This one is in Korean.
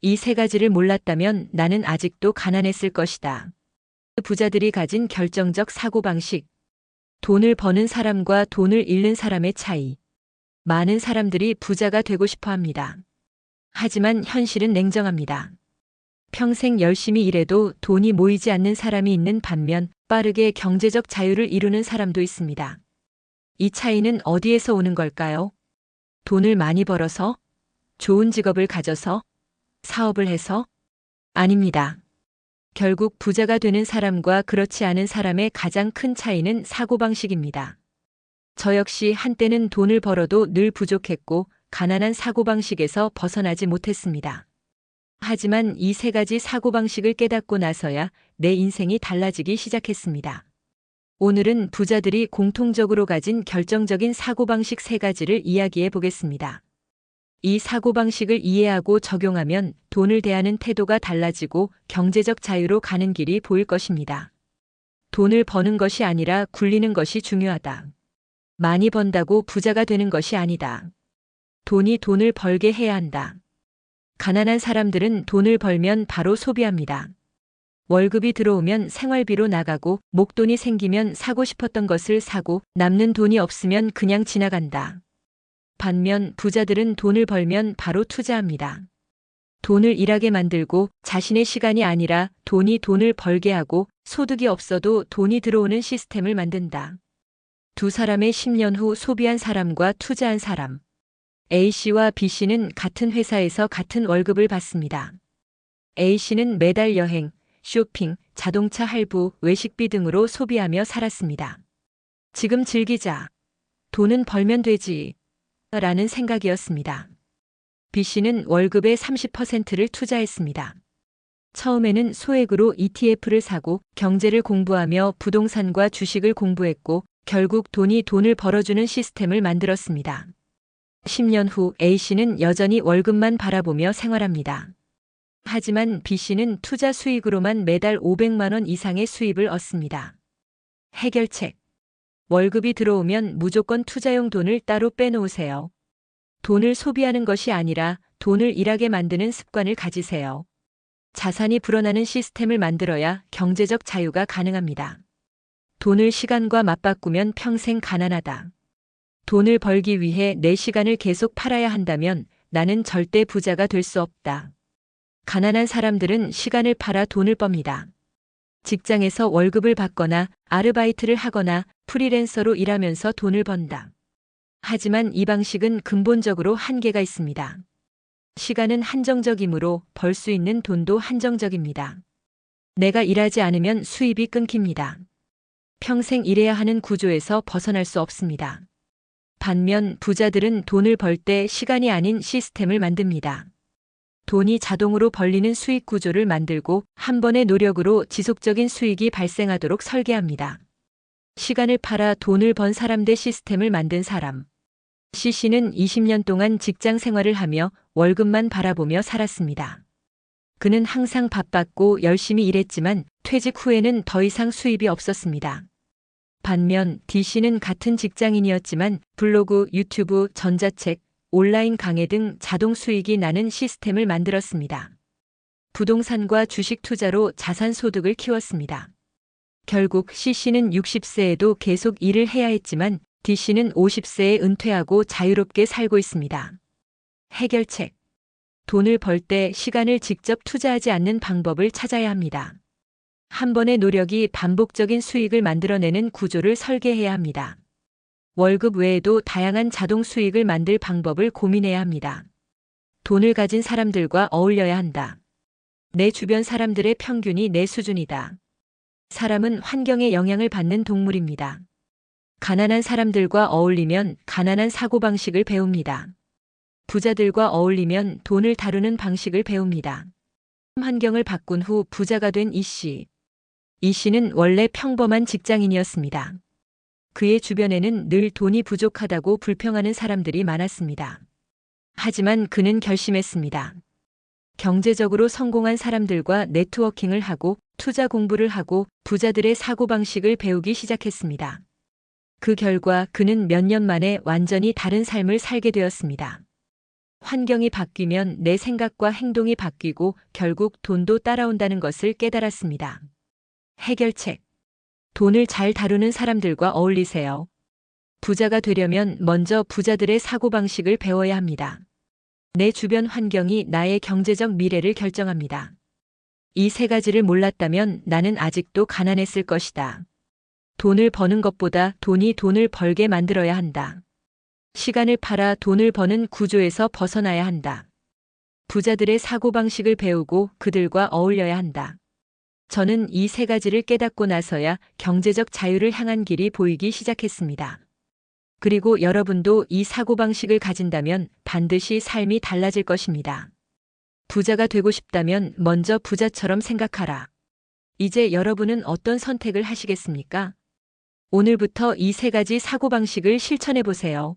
이 세 가지를 몰랐다면 나는 아직도 가난했을 것이다. 부자들이 가진 결정적 사고방식. 돈을 버는 사람과 돈을 잃는 사람의 차이. 많은 사람들이 부자가 되고 싶어 합니다. 하지만 현실은 냉정합니다. 평생 열심히 일해도 돈이 모이지 않는 사람이 있는 반면 빠르게 경제적 자유를 이루는 사람도 있습니다. 이 차이는 어디에서 오는 걸까요? 돈을 많이 벌어서? 좋은 직업을 가져서? 사업을 해서? 아닙니다. 결국 부자가 되는 사람과 그렇지 않은 사람의 가장 큰 차이는 사고방식입니다. 저 역시 한때는 돈을 벌어도 늘 부족했고 가난한 사고방식에서 벗어나지 못했습니다. 하지만 이 세 가지 사고방식을 깨닫고 나서야 내 인생이 달라지기 시작했습니다. 오늘은 부자들이 공통적으로 가진 결정적인 사고방식 세 가지를 이야기해 보겠습니다. 이 사고방식을 이해하고 적용하면 돈을 대하는 태도가 달라지고 경제적 자유로 가는 길이 보일 것입니다. 돈을 버는 것이 아니라 굴리는 것이 중요하다. 많이 번다고 부자가 되는 것이 아니다. 돈이 돈을 벌게 해야 한다. 가난한 사람들은 돈을 벌면 바로 소비합니다. 월급이 들어오면 생활비로 나가고 목돈이 생기면 사고 싶었던 것을 사고 남는 돈이 없으면 그냥 지나간다. 반면 부자들은 돈을 벌면 바로 투자합니다. 돈을 일하게 만들고 자신의 시간이 아니라 돈이 돈을 벌게 하고 소득이 없어도 돈이 들어오는 시스템을 만든다. 두 사람의 10년 후 소비한 사람과 투자한 사람. A씨와 B씨는 같은 회사에서 같은 월급을 받습니다. A씨는 매달 여행, 쇼핑, 자동차 할부, 외식비 등으로 소비하며 살았습니다. 지금 즐기자. 돈은 벌면 되지. 라는 생각이었습니다. B씨는 월급의 30%를 투자했습니다. 처음에는 소액으로 ETF를 사고 경제를 공부하며 부동산과 주식을 공부했고 결국 돈이 돈을 벌어주는 시스템을 만들었습니다. 10년 후 A씨는 여전히 월급만 바라보며 생활합니다. 하지만 B씨는 투자 수익으로만 매달 500만 원 이상의 수입을 얻습니다. 해결책. 월급이 들어오면 무조건 투자용 돈을 따로 빼놓으세요. 돈을 소비하는 것이 아니라 돈을 일하게 만드는 습관을 가지세요. 자산이 불어나는 시스템을 만들어야 경제적 자유가 가능합니다. 돈을 시간과 맞바꾸면 평생 가난하다. 돈을 벌기 위해 내 시간을 계속 팔아야 한다면 나는 절대 부자가 될 수 없다. 가난한 사람들은 시간을 팔아 돈을 멉니다. 직장에서 월급을 받거나 아르바이트를 하거나 프리랜서로 일하면서 돈을 번다. 하지만 이 방식은 근본적으로 한계가 있습니다. 시간은 한정적이므로 벌 수 있는 돈도 한정적입니다. 내가 일하지 않으면 수입이 끊깁니다. 평생 일해야 하는 구조에서 벗어날 수 없습니다. 반면 부자들은 돈을 벌 때 시간이 아닌 시스템을 만듭니다. 돈이 자동으로 벌리는 수익 구조를 만들고 한 번의 노력으로 지속적인 수익이 발생하도록 설계합니다. 시간을 팔아 돈을 번 사람 대 시스템을 만든 사람. C씨는 20년 동안 직장 생활을 하며 월급만 바라보며 살았습니다. 그는 항상 바빴고 열심히 일했지만 퇴직 후에는 더 이상 수입이 없었습니다. 반면 D씨는 같은 직장인이었지만 블로그, 유튜브, 전자책, 온라인 강의 등 자동 수익이 나는 시스템을 만들었습니다. 부동산과 주식 투자로 자산 소득을 키웠습니다. 결국 C씨는 60세에도 계속 일을 해야 했지만 D씨는 50세에 은퇴하고 자유롭게 살고 있습니다. 해결책. 돈을 벌 때 시간을 직접 투자하지 않는 방법을 찾아야 합니다. 한 번의 노력이 반복적인 수익을 만들어내는 구조를 설계해야 합니다. 월급 외에도 다양한 자동 수익을 만들 방법을 고민해야 합니다. 돈을 가진 사람들과 어울려야 한다. 내 주변 사람들의 평균이 내 수준이다. 사람은 환경에 영향을 받는 동물입니다. 가난한 사람들과 어울리면 가난한 사고방식을 배웁니다. 부자들과 어울리면 돈을 다루는 방식을 배웁니다. 환경을 바꾼 후 부자가 된 E씨. E씨는 원래 평범한 직장인이었습니다. 그의 주변에는 늘 돈이 부족하다고 불평하는 사람들이 많았습니다. 하지만 그는 결심했습니다. 경제적으로 성공한 사람들과 네트워킹을 하고 투자 공부를 하고 부자들의 사고방식을 배우기 시작했습니다. 그 결과 그는 몇 년 만에 완전히 다른 삶을 살게 되었습니다. 환경이 바뀌면 내 생각과 행동이 바뀌고 결국 돈도 따라온다는 것을 깨달았습니다. 해결책. 돈을 잘 다루는 사람들과 어울리세요. 부자가 되려면 먼저 부자들의 사고방식을 배워야 합니다. 내 주변 환경이 나의 경제적 미래를 결정합니다. 이 세 가지를 몰랐다면 나는 아직도 가난했을 것이다. 돈을 버는 것보다 돈이 돈을 벌게 만들어야 한다. 시간을 팔아 돈을 버는 구조에서 벗어나야 한다. 부자들의 사고방식을 배우고 그들과 어울려야 한다. 저는 이 세 가지를 깨닫고 나서야 경제적 자유를 향한 길이 보이기 시작했습니다. 그리고 여러분도 이 사고방식을 가진다면 반드시 삶이 달라질 것입니다. 부자가 되고 싶다면 먼저 부자처럼 생각하라. 이제 여러분은 어떤 선택을 하시겠습니까? 오늘부터 이 세 가지 사고방식을 실천해 보세요.